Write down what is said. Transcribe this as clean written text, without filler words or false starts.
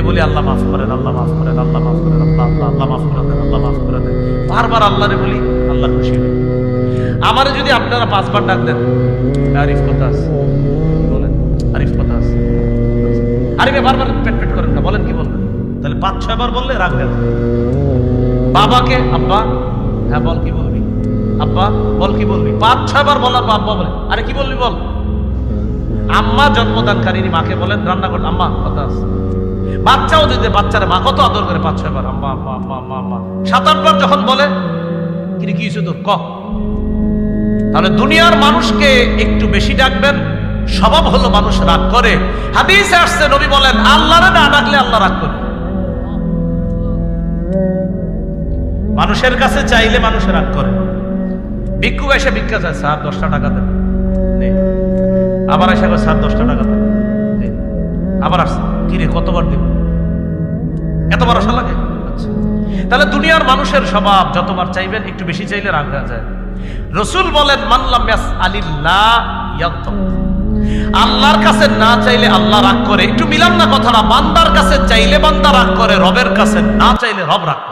বলি আল্লাহ মাফ করেন, আল্লাহ মাফ করেন, আল্লাহ মাফ করেন, আল্লাহ আল্লাহ আল্লাহ মাফ করে দেন, আল্লাহ মাফ করে দেন। বারবার আল্লাহরে বলি, আল্লাহ খুশি হয়। আমারে যদি আপনারা 5 বার ডাক দেন, আরিফ কথা আছে বলেন, আরিফ কথা আছে, আরিফে বারবার পেট পেট করেন না, বলেন কি বলবেন? তাহলে 5-6 বার বললে রাগ গেল। বাবাকে আব্বা, হ্যাঁ বল কি বলবি, আব্বা বল কি বলবি, 5-6 বার বলার পর আব্বা বলে আরে কি বলবি বল। আম্মা জন্মদানকারী মাকে বলেন রান্না করেন, আম্মা কথা আছে। বাচ্চাও যদি বাচ্চারা মা কত আদর করে 5-6 বার আম্মা আম্মা আম্মা আম্মা আম্মা, 7-8 বার যখন বলে কি কিছু তোর ক। তাহলে দুনিয়ার মানুষকে একটু বেশি ডাকবেন, স্বভাব হলো মানুষ রাগ করে। হাদিসে আসছে নবী বলেন আল্লাহরে না ডাকলে আল্লাহ রাগ করে। মানুষের কাছে চাইলে মানুষ রাগ করে। ভিক্ষুক এসে ভিক্ষা চায়, স্যার 10টা টাকা দেন, আবার এসে স্যার 10টা টাকা দেন, আবার আসছে কিরে কতবার দিব, এতবার আসা লাগে। আচ্ছা, তাহলে দুনিয়ার মানুষের স্বভাব যতবার চাইবেন একটু বেশি চাইলে রাগ হয়ে যায়। রসুল বলেন মান লাম ইয়াসআলিল্লাহ ইয়াগদাব, আল্লাহর কাছে না চাইলে আল্লাহ রাগ করে। একটু মিলান না কথাটা, বান্দার কাছে চাইলে বান্দা রাগ করে, রবের কাছে না চাইলে রব রাগ করে।